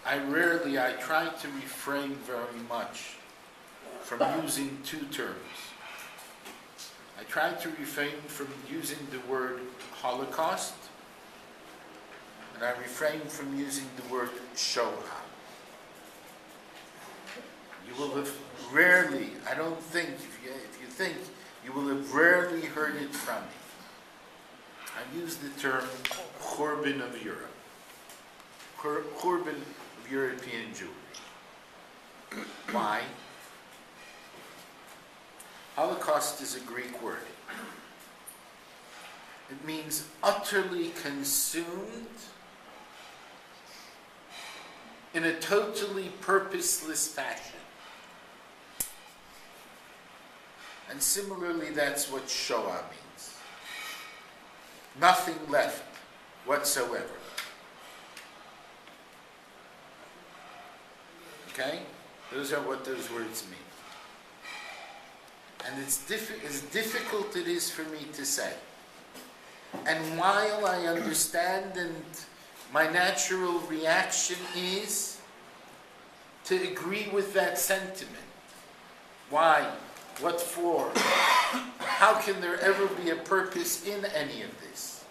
I try to refrain very much from using two terms. I try to refrain from using the word Holocaust, and I refrain from using the word Shoah. You will have rarely, I don't think, if you think, you will have rarely heard it from me. I use the term Churban of Europe. Churban of European Jewry. Why? Holocaust is a Greek word. It means utterly consumed in a totally purposeless fashion. And similarly, that's what Shoah means. Nothing left whatsoever. Okay? Those are what those words mean. And as difficult it is for me to say. And while I understand, and my natural reaction is to agree with that sentiment. Why? What for? How can there ever be a purpose in any of this?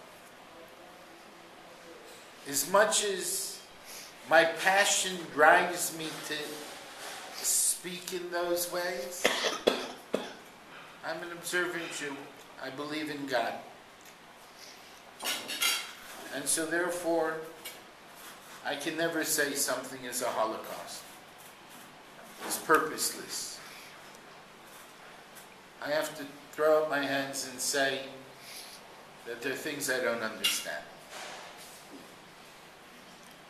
As much as my passion drives me to speak in those ways, I'm an observant Jew. I believe in God. And so therefore, I can never say something is a Holocaust. It's purposeless. I have to throw up my hands and say that there are things I don't understand.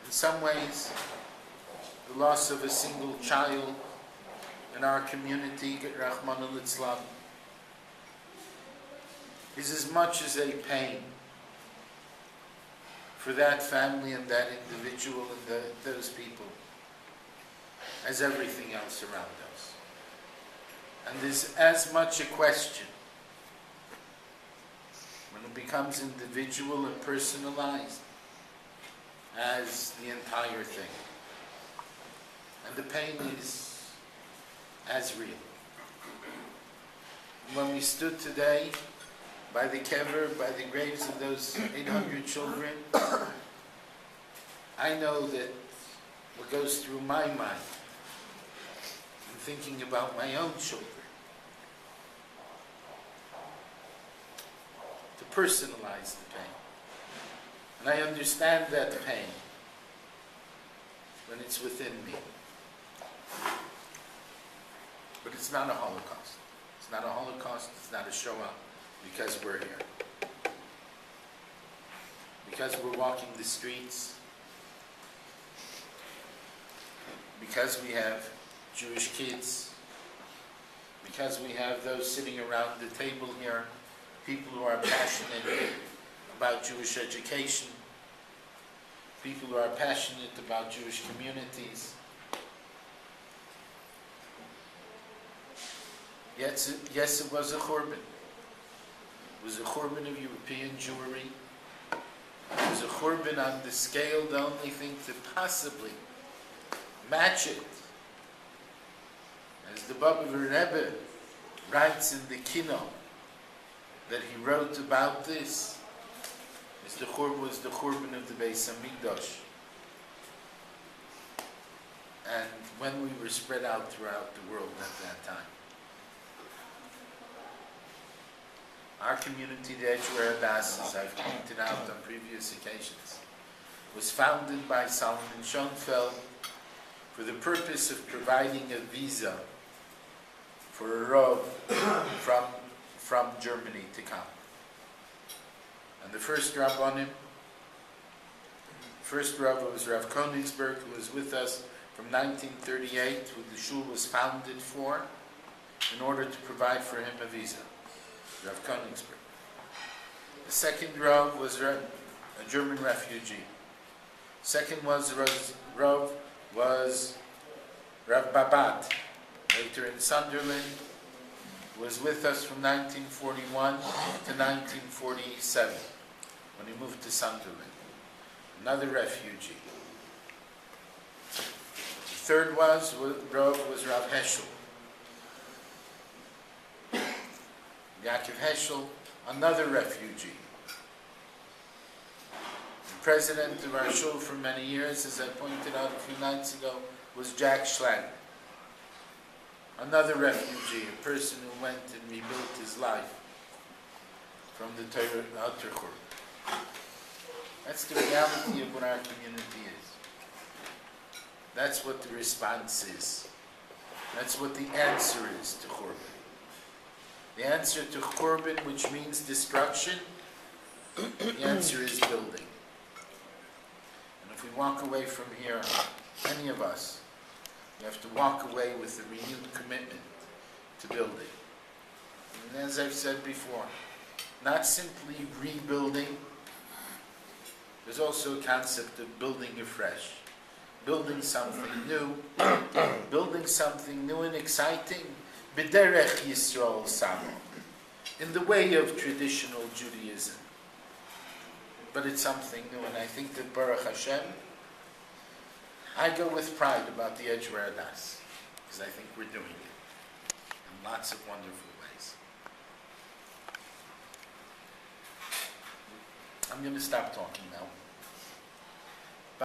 In some ways, the loss of a single child in our community, Rahman al-Islam, is as much as a pain for that family and that individual and those people as everything else around us. And there's as much a question when it becomes individual and personalized as the entire thing. And the pain is as real. When we stood today by the kever, by the graves of those 800 children, I know that what goes through my mind in thinking about my own children, to personalize the pain. And I understand that pain when it's within me. But it's not a Holocaust. It's not a Holocaust, it's not a Shoah, because we're here. Because we're walking the streets. Because we have Jewish kids. Because we have those sitting around the table here, people who are passionate about Jewish education, people who are passionate about Jewish communities. Yes, it was a Churban. It was a Churban of European Jewry. It was a Churban on the scale, the only thing to possibly match it. As the Baba Rebbe writes in the Kino that he wrote about this, is the Churban was the Churban of the Beis Hamikdash. And when we were spread out throughout the world at that time. Our community, the Edgeware Adas, as I've pointed out on previous occasions, was founded by Solomon Schoenfeld for the purpose of providing a visa for a Rav from Germany to come. And the first Rav was Rav Königsberg, who was with us from 1938, who the shul was founded for, in order to provide for him a visa. Rav Königsberg. The second Rav was a German refugee. Second Rav was Rav Babat, later in Sunderland, was with us from 1941 to 1947, when he moved to Sunderland. Another refugee. third was Rav Heschel. Yaakov Heschel, another refugee. The president of our shul for many years, as I pointed out a few nights ago, was Jack Schlag. Another refugee, a person who went and rebuilt his life from the Torah Alter Churban. That's the reality of what our community is. That's what the response is. That's what the answer is to Churban. The answer to Churban, which means destruction, the answer is building. And if we walk away from here, any of us, we have to walk away with a renewed commitment to building. And as I've said before, not simply rebuilding, there's also a concept of building afresh. Building something new, and exciting, b'derech Yisrael Samo, in the way of traditional Judaism. But it's something new, and I think that Baruch Hashem, I go with pride about the Edgeware Adas, because I think we're doing it in lots of wonderful ways. I'm going to stop talking now.